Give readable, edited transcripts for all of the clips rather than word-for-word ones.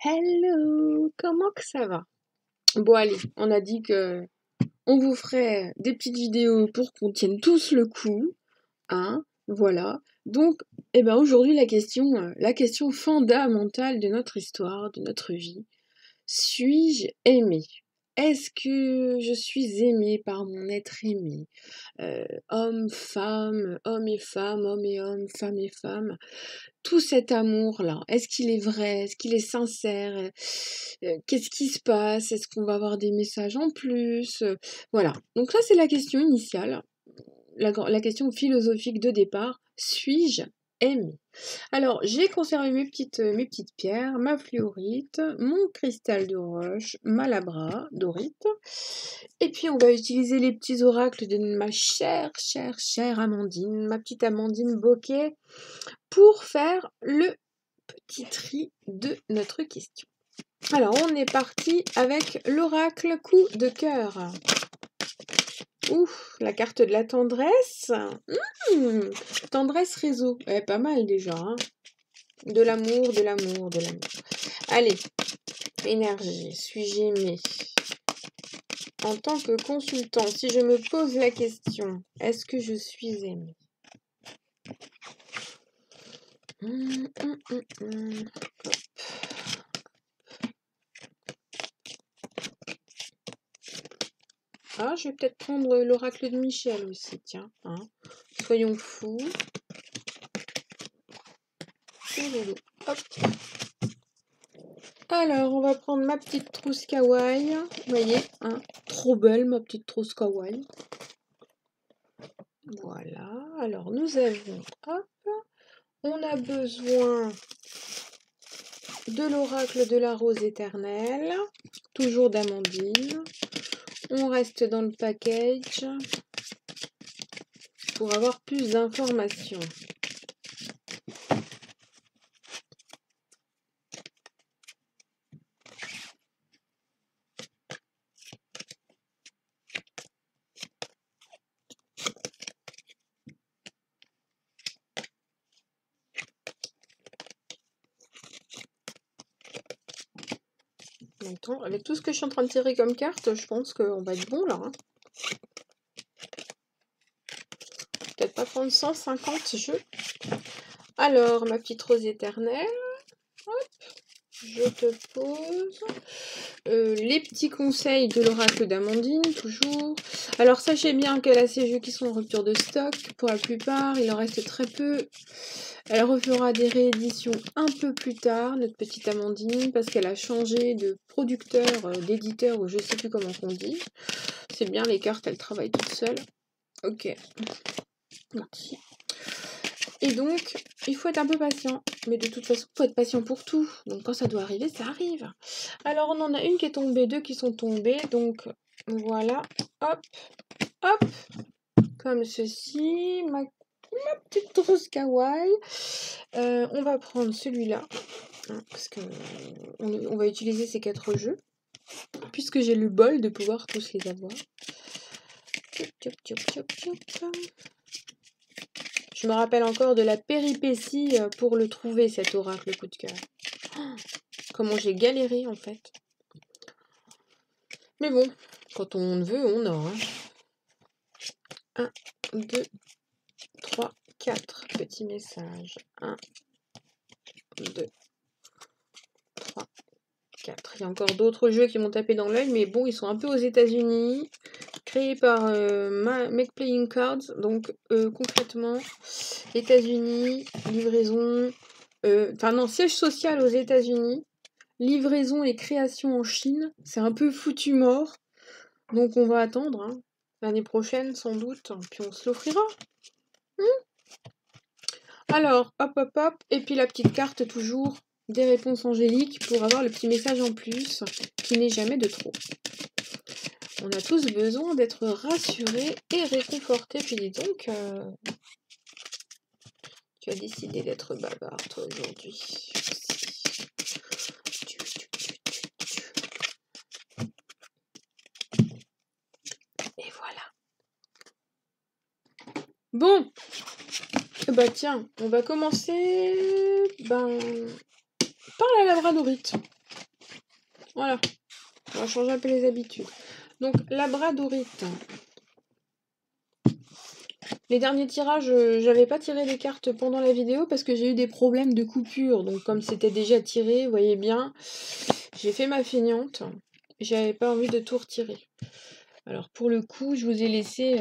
Hello, comment que ça va? Bon allez, on a dit que on vous ferait des petites vidéos pour qu'on tienne tous le coup, hein, voilà. Donc, aujourd'hui la question fondamentale de notre histoire, de notre vie, suis-je aimée? Est-ce que je suis aimée par mon être aimé? Homme, femme, homme et homme, femme et femme. Tout cet amour-là, est-ce qu'il est vrai? Est-ce qu'il est sincère? Qu'est-ce qui se passe? Est-ce qu'on va avoir des messages en plus? Voilà. Donc ça, c'est la question initiale, la question philosophique de départ. Suis-je aimée? Alors, j'ai conservé mes petites pierres, ma fluorite, mon cristal de roche, ma labra dorite. Et puis, on va utiliser les petits oracles de ma chère Amandine, ma petite Amandine Bocquet, pour faire le petit tri de notre question. Alors, on est parti avec l'oracle coup de cœur. Ouf, la carte de la tendresse. Tendresse réseau. Pas mal déjà. Hein. De l'amour, de l'amour, de l'amour. Allez, énergie, suis-je aimée? En tant que consultant, si je me pose la question, est-ce que je suis aimée? Ah, je vais peut-être prendre l'oracle de Michel aussi, tiens. Hein. Soyons fous. Hop. Alors, on va prendre ma petite trousse kawaii. Vous voyez, hein, trop belle ma petite trousse kawaii. Voilà. Alors, nous avons, hop, on a besoin de l'oracle de la rose éternelle, toujours d'Amandine. On reste dans le package pour avoir plus d'informations. Attends, avec tout ce que je suis en train de tirer comme carte, je pense qu'on va être bon là. Hein. Peut-être pas prendre 150 jeux. Alors, ma petite rose éternelle. Hop, je te pose les petits conseils de l'oracle d'Amandine, toujours. Alors, sachez bien qu'elle a ces jeux qui sont en rupture de stock. Pour la plupart, il en reste très peu. Elle refera des rééditions un peu plus tard, notre petite Amandine, parce qu'elle a changé de producteur, d'éditeur, ou je sais plus comment on dit. C'est bien, les cartes, elle travaille toute seule. Ok. Merci. Et donc, il faut être un peu patient. Mais de toute façon, il faut être patient pour tout. Donc quand ça doit arriver, ça arrive. Alors, on en a une qui est tombée, deux qui sont tombées. Donc, voilà. Hop, hop. Comme ceci. Ma petite trousse kawaii. On va prendre celui-là. Hein, parce que on va utiliser ces 4 jeux. Puisque j'ai le bol de pouvoir tous les avoir. Je me rappelle encore de la péripétie pour le trouver, cet oracle coup de cœur. Comment j'ai galéré, en fait. Mais bon, quand on veut, on a. 1, 2, 3, 4 petits messages. 1, 2, 3, 4. Il y a encore d'autres jeux qui m'ont tapé dans l'œil, mais bon, ils sont un peu aux États-Unis. Créés par Make Playing Cards. Donc, concrètement, États-Unis, livraison. Siège social aux États-Unis. Livraison et création en Chine, c'est un peu foutu mort. Donc on va attendre, hein. L'année prochaine sans doute, puis on se l'offrira. Alors, hop, et puis la petite carte toujours, des réponses angéliques pour avoir le petit message en plus, qui n'est jamais de trop. On a tous besoin d'être rassurés et réconfortés. Puis dis donc, tu as décidé d'être bavard toi aujourd'hui. Et voilà. Bon, bah tiens, on va commencer par la labradorite. Voilà, on va changer un peu les habitudes. Donc, labradorite. Les derniers tirages, j'avais pas tiré les cartes pendant la vidéo parce que j'ai eu des problèmes de coupure. Donc, comme c'était déjà tiré, vous voyez bien, j'ai fait ma feignante. J'avais pas envie de tout retirer. Alors, pour le coup, je vous ai laissé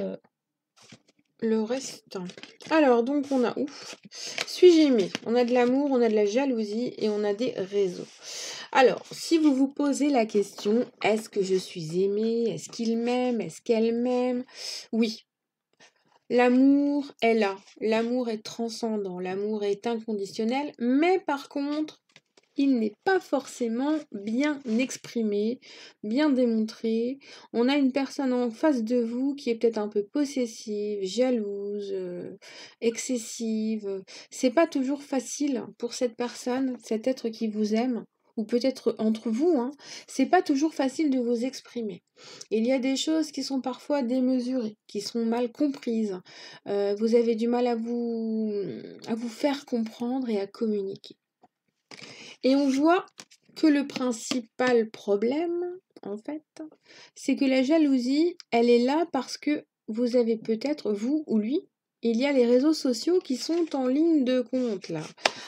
le reste. Alors, donc, on a ouf. Suis-je aimé? On a de l'amour, on a de la jalousie et on a des réseaux. Alors, si vous vous posez la question, est-ce que je suis aimée? Est-ce qu'il m'aime? Est-ce qu'elle m'aime? Oui. L'amour est là. L'amour est transcendant. L'amour est inconditionnel. Mais par contre, il n'est pas forcément bien exprimé, bien démontré. On a une personne en face de vous qui est peut-être un peu possessive, jalouse, excessive. C'est pas toujours facile pour cette personne, cet être qui vous aime, ou peut-être entre vous, hein. C'est pas toujours facile de vous exprimer. Il y a des choses qui sont parfois démesurées, qui sont mal comprises. Vous avez du mal à vous faire comprendre et à communiquer. Et on voit que le principal problème, en fait, c'est que la jalousie, elle est là parce que vous avez peut-être, vous ou lui, il y a les réseaux sociaux qui sont en ligne de compte, là.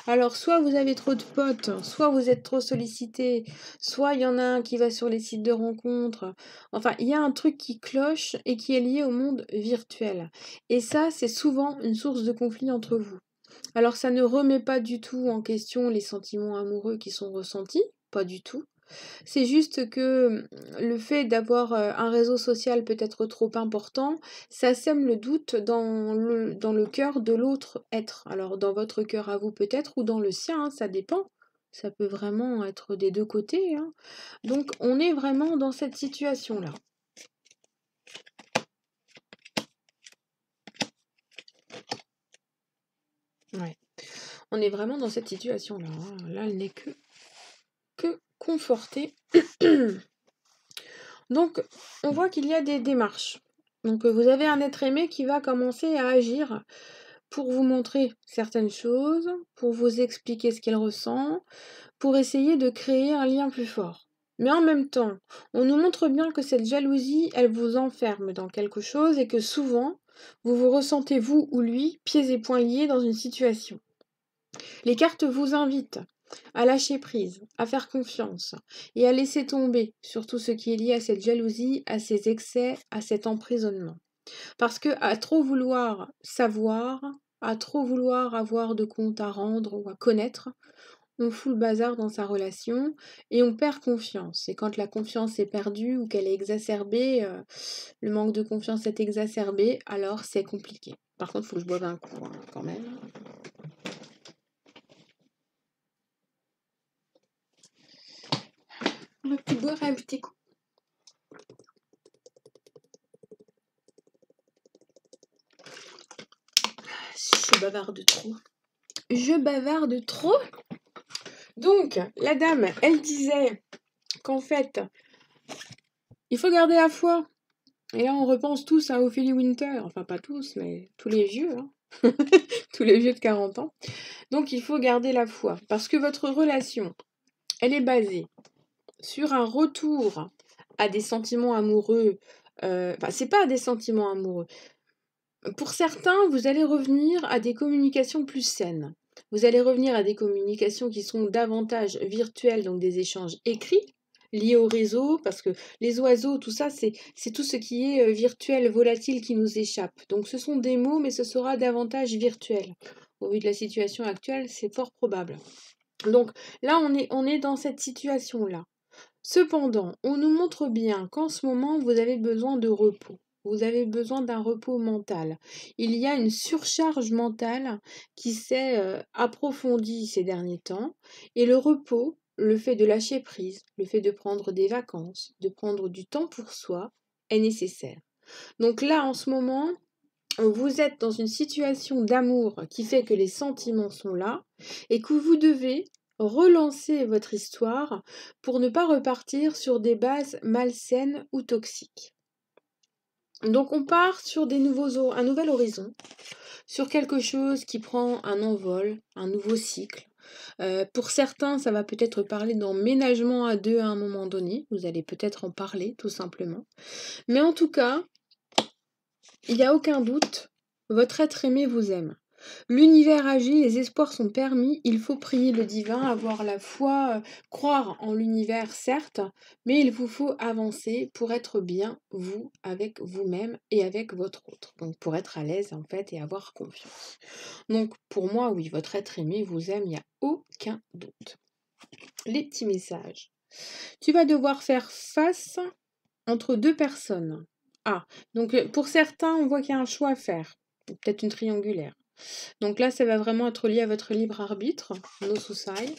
Alors, soit vous avez trop de potes, soit vous êtes trop sollicité, soit il y en a un qui va sur les sites de rencontres. Enfin, il y a un truc qui cloche et qui est lié au monde virtuel. Et ça, c'est souvent une source de conflit entre vous. Alors ça ne remet pas du tout en question les sentiments amoureux qui sont ressentis, pas du tout. C'est juste que le fait d'avoir un réseau social peut-être trop important, ça sème le doute dans le cœur de l'autre être. Alors dans votre cœur à vous peut-être ou dans le sien, hein, ça dépend. Ça peut vraiment être des deux côtés, hein. Donc on est vraiment dans cette situation-là. Ouais. On est vraiment dans cette situation-là, hein. Là, elle n'est que confortée. Donc, on voit qu'il y a des démarches. Donc, vous avez un être aimé qui va commencer à agir pour vous montrer certaines choses, pour vous expliquer ce qu'il ressent, pour essayer de créer un lien plus fort. Mais en même temps, on nous montre bien que cette jalousie, elle vous enferme dans quelque chose et que souvent, vous vous ressentez, vous ou lui, pieds et poings liés dans une situation. Les cartes vous invitent à lâcher prise, à faire confiance et à laisser tomber sur tout ce qui est lié à cette jalousie, à ces excès, à cet emprisonnement. Parce que à trop vouloir savoir, à trop vouloir avoir de compte à rendre ou à connaître, on fout le bazar dans sa relation et on perd confiance. Et quand la confiance est perdue ou qu'elle est exacerbée, le manque de confiance est exacerbé, alors c'est compliqué. Par contre, il faut que je boive un coup, hein, quand même. On va plus boire un petit coup. Je bavarde trop. Je bavarde trop. Donc, la dame, elle disait qu'en fait, il faut garder la foi. Et là, on repense tous à Ophélie Winter. Enfin, pas tous, mais tous les vieux. Hein. Tous les vieux de 40 ans. Donc, il faut garder la foi. Parce que votre relation, elle est basée sur un retour à des sentiments amoureux. Enfin, c'est pas des sentiments amoureux. Pour certains, vous allez revenir à des communications plus saines. Vous allez revenir à des communications qui sont davantage virtuelles, donc des échanges écrits, liés au réseau, parce que les oiseaux, tout ça, c'est tout ce qui est virtuel, volatile, qui nous échappe. Donc ce sont des mots, mais ce sera davantage virtuel. Au vu de la situation actuelle, c'est fort probable. Donc là, on est dans cette situation-là. Cependant, on nous montre bien qu'en ce moment, vous avez besoin de repos. Vous avez besoin d'un repos mental. Il y a une surcharge mentale qui s'est approfondie ces derniers temps. Et le repos, le fait de lâcher prise, le fait de prendre des vacances, de prendre du temps pour soi, est nécessaire. Donc là, en ce moment, vous êtes dans une situation d'amour qui fait que les sentiments sont là et que vous devez relancer votre histoire pour ne pas repartir sur des bases malsaines ou toxiques. Donc on part sur un nouvel horizon, sur quelque chose qui prend un envol, un nouveau cycle, Pour certains, ça va peut-être parler d'emménagement à deux à un moment donné. Vous allez peut-être en parler, tout simplement. Mais en tout cas, il n'y a aucun doute, votre être aimé vous aime. L'univers agit, les espoirs sont permis, il faut prier le divin, avoir la foi, croire en l'univers certes, mais il vous faut avancer pour être bien, vous, avec vous-même et avec votre autre. Donc pour être à l'aise en fait et avoir confiance. Donc pour moi, oui, votre être aimé vous aime, il n'y a aucun doute. Les petits messages. Tu vas devoir faire face entre deux personnes. Ah, donc pour certains, on voit qu'il y a un choix à faire. Peut-être une triangulaire. Donc là, ça va vraiment être lié à votre libre arbitre, no susai.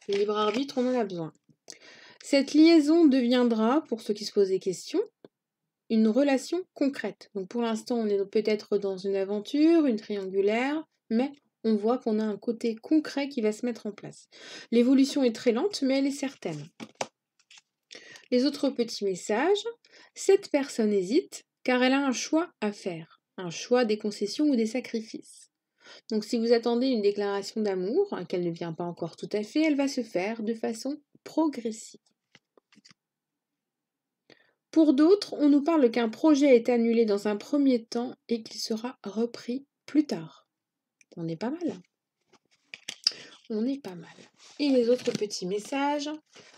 Le libre arbitre, on en a besoin. Cette liaison deviendra, pour ceux qui se posent des questions, une relation concrète. Donc pour l'instant, on est peut-être dans une aventure, une triangulaire, mais on voit qu'on a un côté concret qui va se mettre en place. L'évolution est très lente, mais elle est certaine. Les autres petits messages, cette personne hésite car elle a un choix à faire, un choix des concessions ou des sacrifices. Donc si vous attendez une déclaration d'amour, qu'elle ne vient pas encore tout à fait, elle va se faire de façon progressive. Pour d'autres, on nous parle qu'un projet est annulé dans un premier temps et qu'il sera repris plus tard. On est pas mal. On est pas mal. Et les autres petits messages.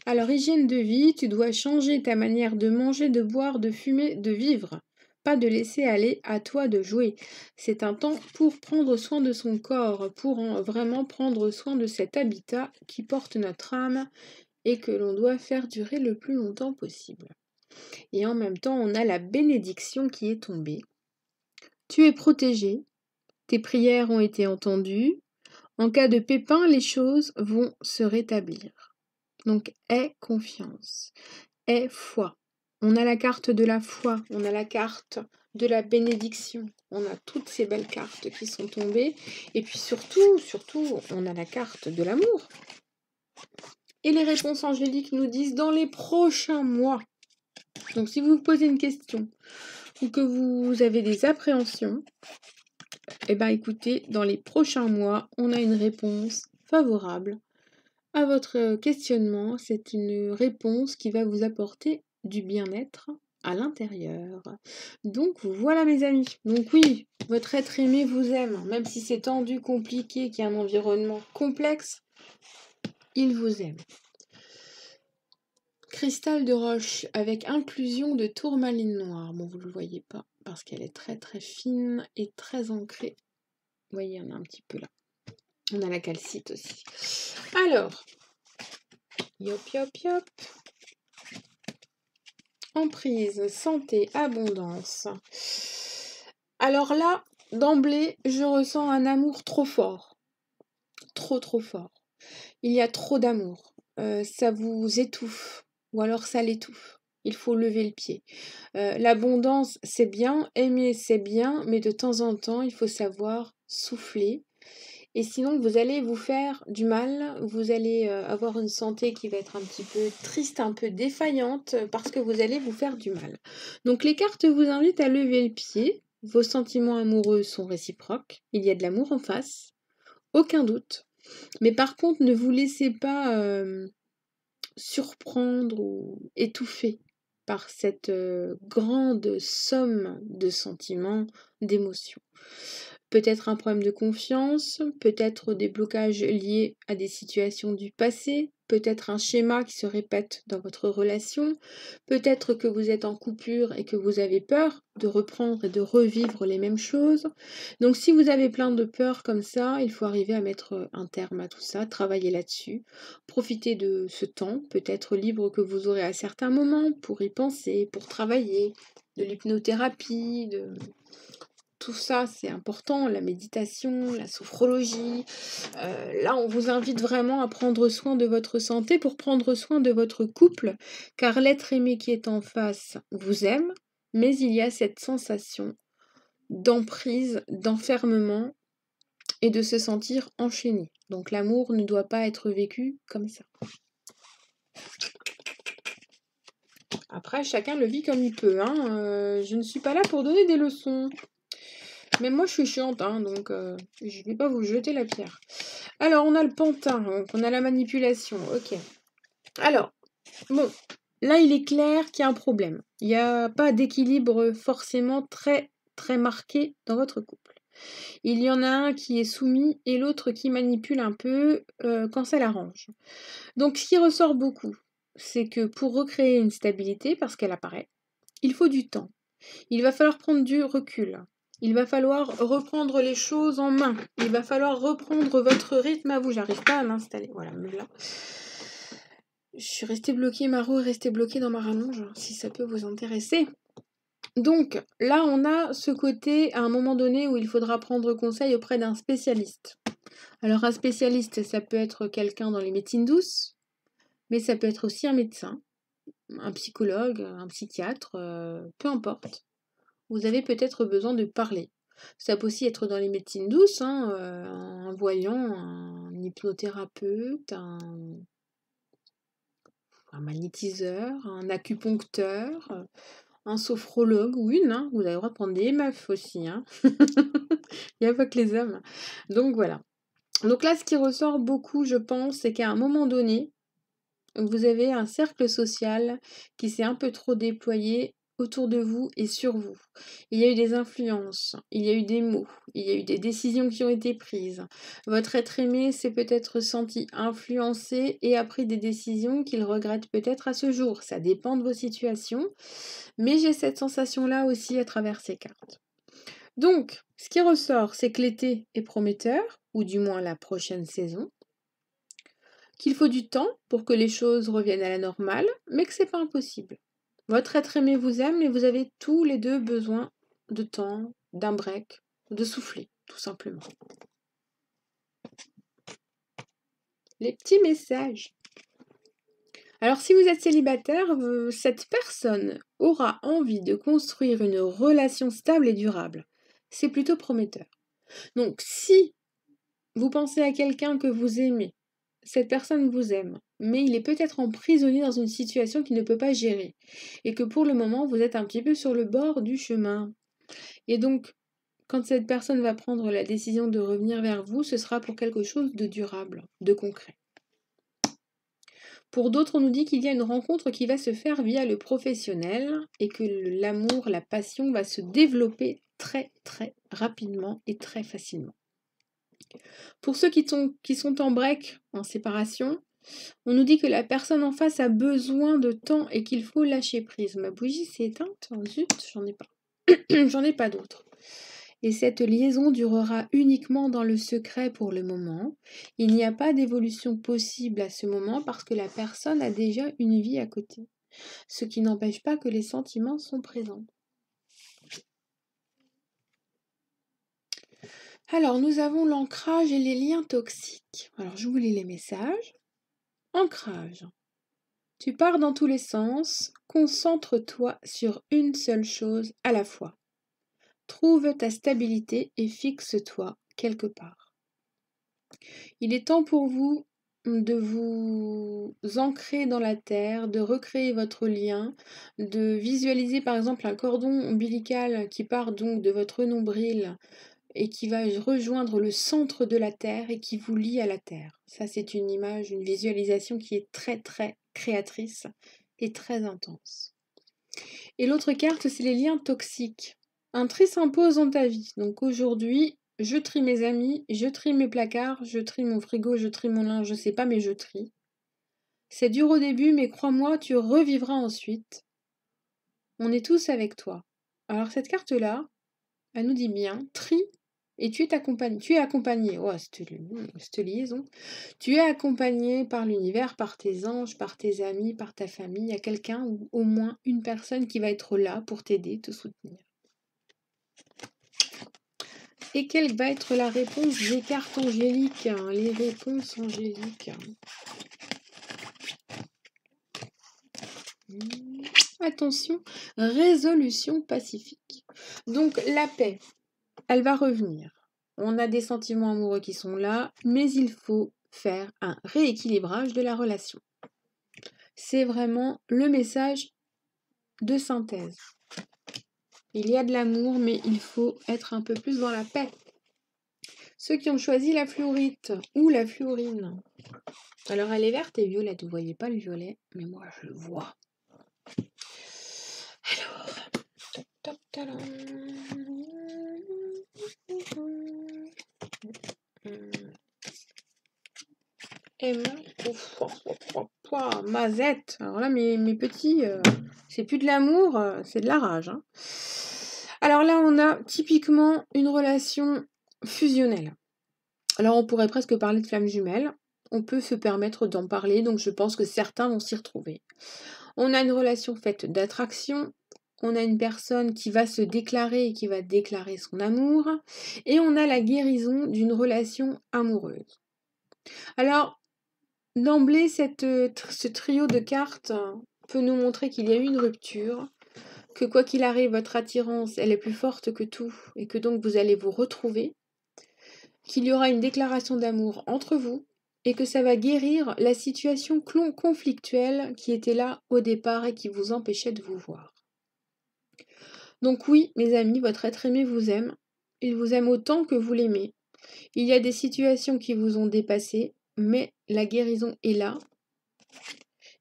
Alors, hygiène de vie, tu dois changer ta manière de manger, de boire, de fumer, de vivre. Pas de laisser aller, à toi de jouer. C'est un temps pour prendre soin de son corps, pour vraiment prendre soin de cet habitat qui porte notre âme et que l'on doit faire durer le plus longtemps possible. Et en même temps, on a la bénédiction qui est tombée. Tu es protégé, tes prières ont été entendues. En cas de pépin, les choses vont se rétablir. Donc, aie confiance, aie foi. On a la carte de la foi, on a la carte de la bénédiction. On a toutes ces belles cartes qui sont tombées. Et puis surtout, on a la carte de l'amour. Et les réponses angéliques nous disent dans les prochains mois. Donc, si vous vous posez une question ou que vous avez des appréhensions, eh bien écoutez, dans les prochains mois, on a une réponse favorable à votre questionnement. C'est une réponse qui va vous apporter du bien-être à l'intérieur. Donc voilà mes amis. Donc oui, votre être aimé vous aime, même si c'est tendu, compliqué, qu'il y a un environnement complexe, il vous aime. Cristal de roche avec inclusion de tourmaline noire. Bon, vous ne le voyez pas parce qu'elle est très très fine et très ancrée. Vous voyez, on a un petit peu là. On a la calcite aussi. Alors, yop yop yop. Emprise, santé, abondance. Alors là, d'emblée, je ressens un amour trop fort. Trop fort. Il y a trop d'amour. Ça vous étouffe. Ou alors ça l'étouffe. Il faut lever le pied. L'abondance, c'est bien. Aimer, c'est bien. Mais de temps en temps, il faut savoir souffler. Et sinon, vous allez vous faire du mal, vous allez avoir une santé qui va être un petit peu triste, un peu défaillante, parce que vous allez vous faire du mal. Donc les cartes vous invitent à lever le pied, vos sentiments amoureux sont réciproques, il y a de l'amour en face, aucun doute. Mais par contre, ne vous laissez pas surprendre ou étouffer par cette grande somme de sentiments, d'émotions. Peut-être un problème de confiance, peut-être des blocages liés à des situations du passé, peut-être un schéma qui se répète dans votre relation, peut-être que vous êtes en coupure et que vous avez peur de reprendre et de revivre les mêmes choses. Donc si vous avez plein de peurs comme ça, il faut arriver à mettre un terme à tout ça, travailler là-dessus, profiter de ce temps, peut-être libre que vous aurez à certains moments pour y penser, pour travailler, de l'hypnothérapie, tout ça, c'est important, la méditation, la sophrologie. Là, on vous invite vraiment à prendre soin de votre santé pour prendre soin de votre couple, car l'être aimé qui est en face vous aime, mais il y a cette sensation d'emprise, d'enfermement et de se sentir enchaîné. Donc l'amour ne doit pas être vécu comme ça. Après, chacun le vit comme il peut. Je ne suis pas là pour donner des leçons. Mais moi, je suis chiante, donc je ne vais pas vous jeter la pierre. Alors, on a le pantin, donc on a la manipulation, ok. Alors, bon, là, il est clair qu'il y a un problème. Il n'y a pas d'équilibre forcément très, très marqué dans votre couple. Il y en a un qui est soumis et l'autre qui manipule un peu quand ça l'arrange. Donc, ce qui ressort beaucoup, c'est que pour recréer une stabilité, parce qu'elle apparaît, il faut du temps. Il va falloir prendre du recul. Il va falloir reprendre les choses en main. Il va falloir reprendre votre rythme à vous. J'arrive pas à m'installer. Voilà, mais là. Je suis restée bloquée, ma roue est restée bloquée dans ma rallonge, si ça peut vous intéresser. Donc, là, on a ce côté, à un moment donné, où il faudra prendre conseil auprès d'un spécialiste. Alors, un spécialiste, ça peut être quelqu'un dans les médecines douces, mais ça peut être aussi un médecin, un psychologue, un psychiatre, peu importe. Vous avez peut-être besoin de parler. Ça peut aussi être dans les médecines douces, hein, un voyant, un hypnothérapeute, un magnétiseur, un acupuncteur, un sophrologue ou une, hein. Vous avez le droit de prendre des meufs aussi, hein. Il n'y a pas que les hommes. Donc voilà. Donc là, ce qui ressort beaucoup, je pense, c'est qu'à un moment donné, vous avez un cercle social qui s'est un peu trop déployé autour de vous et sur vous. Il y a eu des influences, il y a eu des mots, il y a eu des décisions qui ont été prises. Votre être aimé s'est peut-être senti influencé et a pris des décisions qu'il regrette peut-être à ce jour. Ça dépend de vos situations, mais j'ai cette sensation-là aussi à travers ces cartes. Donc, ce qui ressort, c'est que l'été est prometteur, ou du moins la prochaine saison, qu'il faut du temps pour que les choses reviennent à la normale, mais que c'est pas impossible. Votre être aimé vous aime et vous avez tous les deux besoin de temps, d'un break, de souffler, tout simplement. Les petits messages. Alors si vous êtes célibataire, cette personne aura envie de construire une relation stable et durable. C'est plutôt prometteur. Donc si vous pensez à quelqu'un que vous aimez, cette personne vous aime, mais il est peut-être emprisonné dans une situation qu'il ne peut pas gérer, et que pour le moment, vous êtes un petit peu sur le bord du chemin. Et donc, quand cette personne va prendre la décision de revenir vers vous, ce sera pour quelque chose de durable, de concret. Pour d'autres, on nous dit qu'il y a une rencontre qui va se faire via le professionnel, et que l'amour, la passion va se développer très très rapidement et très facilement. Pour ceux qui sont en break, en séparation, on nous dit que la personne en face a besoin de temps et qu'il faut lâcher prise. Ma bougie s'est éteinte. Oh, zut, j'en ai pas. J'en ai pas d'autre. Et cette liaison durera uniquement dans le secret pour le moment. Il n'y a pas d'évolution possible à ce moment parce que la personne a déjà une vie à côté. Ce qui n'empêche pas que les sentiments sont présents. Alors, nous avons l'ancrage et les liens toxiques. Alors, je vous lis les messages. Ancrage. Tu pars dans tous les sens, concentre-toi sur une seule chose à la fois. Trouve ta stabilité et fixe-toi quelque part. Il est temps pour vous de vous ancrer dans la terre, de recréer votre lien, de visualiser par exemple un cordon ombilical qui part donc de votre nombril et qui va rejoindre le centre de la terre et qui vous lie à la terre. Ça, c'est une image, une visualisation qui est très très créatrice et très intense. Et l'autre carte, c'est les liens toxiques. Un tri s'impose dans ta vie. Donc aujourd'hui, je trie mes amis, je trie mes placards, je trie mon frigo, je trie mon linge, je sais pas, mais je trie. C'est dur au début, mais crois-moi, tu revivras ensuite. On est tous avec toi. Alors cette carte-là, elle nous dit bien, trie, et tu es accompagné, oh, cette liaison, tu es accompagné par l'univers, par tes anges, par tes amis, par ta famille, il y a quelqu'un ou au moins une personne qui va être là pour t'aider, te soutenir. Et quelle va être la réponse des cartes angéliques, les réponses angéliques? Attention, résolution pacifique. Donc la paix, elle va revenir. On a des sentiments amoureux qui sont là, mais il faut faire un rééquilibrage de la relation. C'est vraiment le message de synthèse. Il y a de l'amour, mais il faut être un peu plus dans la paix. Ceux qui ont choisi la fluorite ou la fluorine. Alors elle est verte et violette, vous voyez pas le violet, mais moi je le vois. Alors, toc, toc, tadam. Emma, Mazette. Alors là, mes petits, c'est plus de l'amour, c'est de la rage. Hein. Alors là, on a typiquement une relation fusionnelle. Alors on pourrait presque parler de flammes jumelles. On peut se permettre d'en parler, donc je pense que certains vont s'y retrouver. On a une relation faite d'attraction. On a une personne qui va se déclarer et qui va déclarer son amour. Et on a la guérison d'une relation amoureuse. Alors, d'emblée, ce trio de cartes peut nous montrer qu'il y a eu une rupture, que quoi qu'il arrive, votre attirance, elle est plus forte que tout, et que donc vous allez vous retrouver, qu'il y aura une déclaration d'amour entre vous, et que ça va guérir la situation conflictuelle qui était là au départ et qui vous empêchait de vous voir. Donc oui, mes amis, votre être aimé vous aime. Il vous aime autant que vous l'aimez. Il y a des situations qui vous ont dépassé, mais la guérison est là.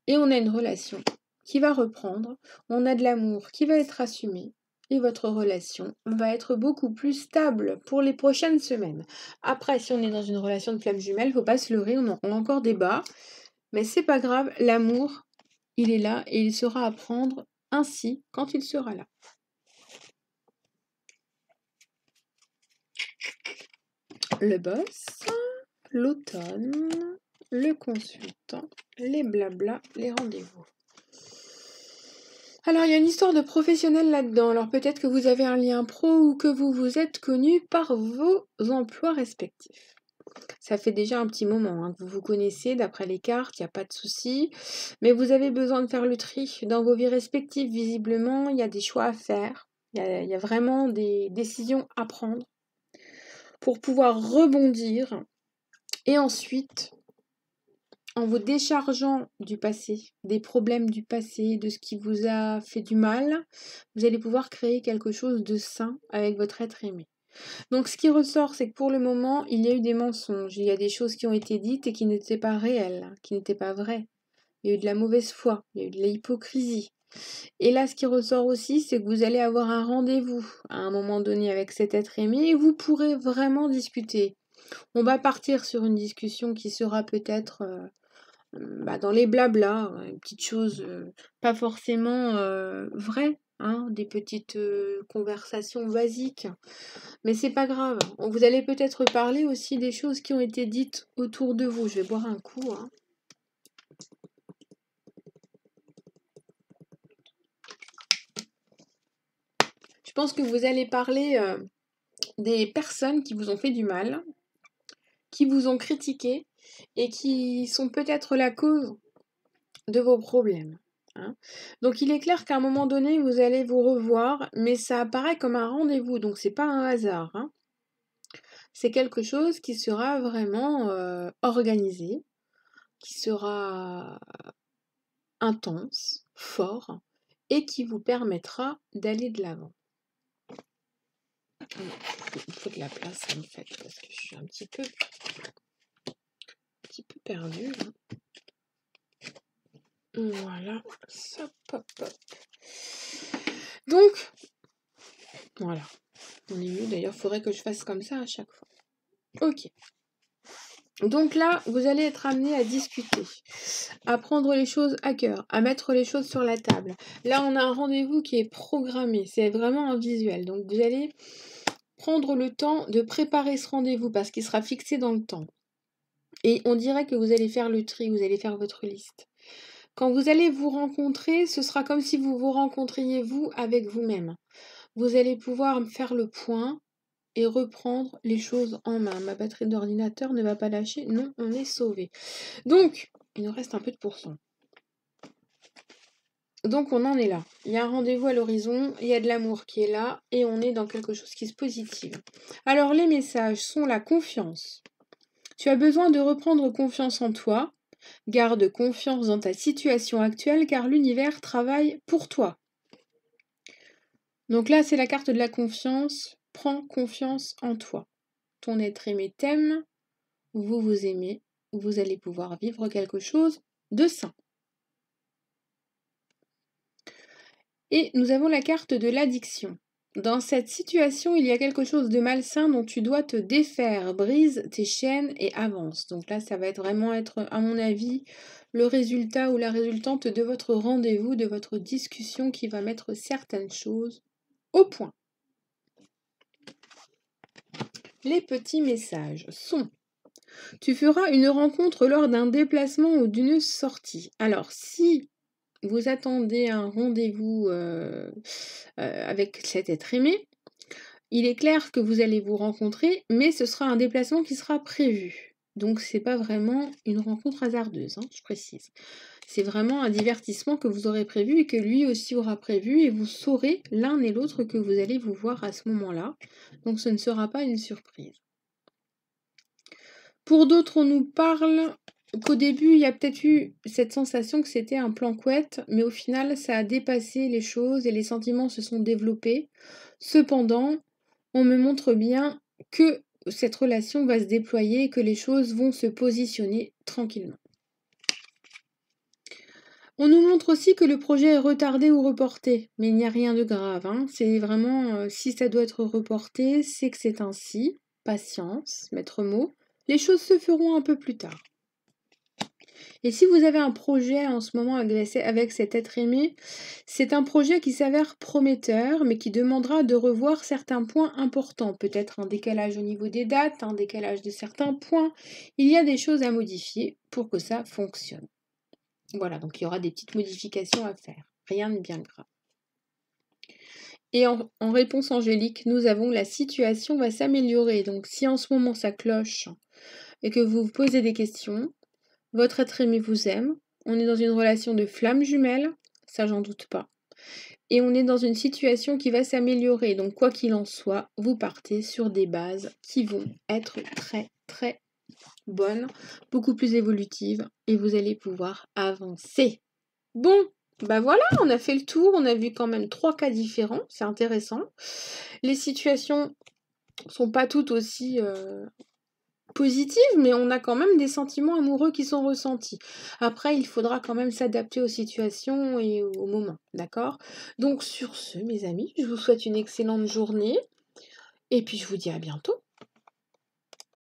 Et on a une relation qui va reprendre. On a de l'amour qui va être assumé. Et votre relation va être beaucoup plus stable pour les prochaines semaines. Après, si on est dans une relation de flamme jumelle, il ne faut pas se leurrer, on a encore des bas. Mais c'est pas grave, l'amour, il est là et il sera à prendre ainsi quand il sera là. Le boss, l'automne, le consultant, les blablas, les rendez-vous. Alors, il y a une histoire de professionnel là-dedans. Alors, peut-être que vous avez un lien pro ou que vous vous êtes connus par vos emplois respectifs. Ça fait déjà un petit moment que vous vous connaissez, d'après les cartes, il n'y a pas de souci. Mais vous avez besoin de faire le tri dans vos vies respectives. Visiblement, il y a des choix à faire. Il y a vraiment des décisions à prendre pour pouvoir rebondir. Et ensuite, en vous déchargeant du passé, des problèmes du passé, de ce qui vous a fait du mal, vous allez pouvoir créer quelque chose de sain avec votre être aimé. Donc ce qui ressort, c'est que pour le moment, il y a eu des mensonges, il y a des choses qui ont été dites et qui n'étaient pas réelles, qui n'étaient pas vraies. Il y a eu de la mauvaise foi, il y a eu de l'hypocrisie. Et là, ce qui ressort aussi, c'est que vous allez avoir un rendez-vous à un moment donné avec cet être aimé et vous pourrez vraiment discuter. On va partir sur une discussion qui sera peut-être dans les blablas, une petite chose pas forcément vraies, des petites conversations basiques. Mais c'est pas grave. Vous allez peut-être parler aussi des choses qui ont été dites autour de vous. Je vais boire un coup. Je pense que vous allez parler des personnes qui vous ont fait du mal, qui vous ont critiqué et qui sont peut-être la cause de vos problèmes. Donc il est clair qu'à un moment donné, vous allez vous revoir, mais ça apparaît comme un rendez-vous, donc c'est pas un hasard. C'est quelque chose qui sera vraiment organisé, qui sera intense, fort, et qui vous permettra d'aller de l'avant. Il faut de la place en fait, parce que je suis un petit peu perdue. Voilà, ça pop pop. Donc, voilà. On est mieux, d'ailleurs, il faudrait que je fasse comme ça à chaque fois. Ok. Donc là, vous allez être amené à discuter, à prendre les choses à cœur, à mettre les choses sur la table. Là, on a un rendez-vous qui est programmé, c'est vraiment un visuel. Donc vous allez prendre le temps de préparer ce rendez-vous parce qu'il sera fixé dans le temps. Et on dirait que vous allez faire le tri, vous allez faire votre liste. Quand vous allez vous rencontrer, ce sera comme si vous vous rencontriez vous avec vous-même. Vous allez pouvoir faire le point et reprendre les choses en main. Ma batterie d'ordinateur ne va pas lâcher. Non, on est sauvé. Donc, il nous reste un peu de pourcent. Donc, on en est là. Il y a un rendez-vous à l'horizon, il y a de l'amour qui est là, et on est dans quelque chose qui se positive. Alors, les messages sont la confiance. Tu as besoin de reprendre confiance en toi. Garde confiance dans ta situation actuelle, car l'univers travaille pour toi. Donc là, c'est la carte de la confiance. Prends confiance en toi. ton être aimé t'aime, vous vous aimez, vous allez pouvoir vivre quelque chose de sain. Et nous avons la carte de l'addiction. Dans cette situation, il y a quelque chose de malsain dont tu dois te défaire. Brise tes chaînes et avance. Donc là, ça va vraiment être, à mon avis, le résultat ou la résultante de votre rendez-vous, de votre discussion qui va mettre certaines choses au point. Les petits messages sont: tu feras une rencontre lors d'un déplacement ou d'une sortie. Alors, si vous attendez un rendez-vous avec cet être aimé, il est clair que vous allez vous rencontrer, mais ce sera un déplacement qui sera prévu. Donc c'est pas vraiment une rencontre hasardeuse, hein, je précise. C'est vraiment un divertissement que vous aurez prévu et que lui aussi aura prévu, et vous saurez l'un et l'autre que vous allez vous voir à ce moment-là. Donc ce ne sera pas une surprise. Pour d'autres, on nous parle qu'au début, il y a peut-être eu cette sensation que c'était un plan couette, mais au final, ça a dépassé les choses et les sentiments se sont développés. Cependant, on me montre bien que cette relation va se déployer et que les choses vont se positionner tranquillement. On nous montre aussi que le projet est retardé ou reporté, mais il n'y a rien de grave, hein. C'est vraiment, si ça doit être reporté, c'est que c'est ainsi. Patience, maître mot. Les choses se feront un peu plus tard. Et si vous avez un projet en ce moment avec cet être aimé, c'est un projet qui s'avère prometteur, mais qui demandera de revoir certains points importants. Peut-être un décalage au niveau des dates, un décalage de certains points. Il y a des choses à modifier pour que ça fonctionne. Voilà, donc il y aura des petites modifications à faire. Rien de bien grave. Et en réponse angélique, nous avons la situation va s'améliorer. Donc si en ce moment ça cloche et que vous vous posez des questions, votre être aimé vous aime. On est dans une relation de flamme jumelle, ça j'en doute pas. Et on est dans une situation qui va s'améliorer. Donc quoi qu'il en soit, vous partez sur des bases qui vont être très très bonnes, beaucoup plus évolutives, et vous allez pouvoir avancer. Bon, bah voilà, on a fait le tour, on a vu quand même 3 cas différents, c'est intéressant. Les situations sont pas toutes aussi positives, mais on a quand même des sentiments amoureux qui sont ressentis. Après, il faudra quand même s'adapter aux situations et au moment, d'accord? Donc sur ce, mes amis, je vous souhaite une excellente journée et puis je vous dis à bientôt.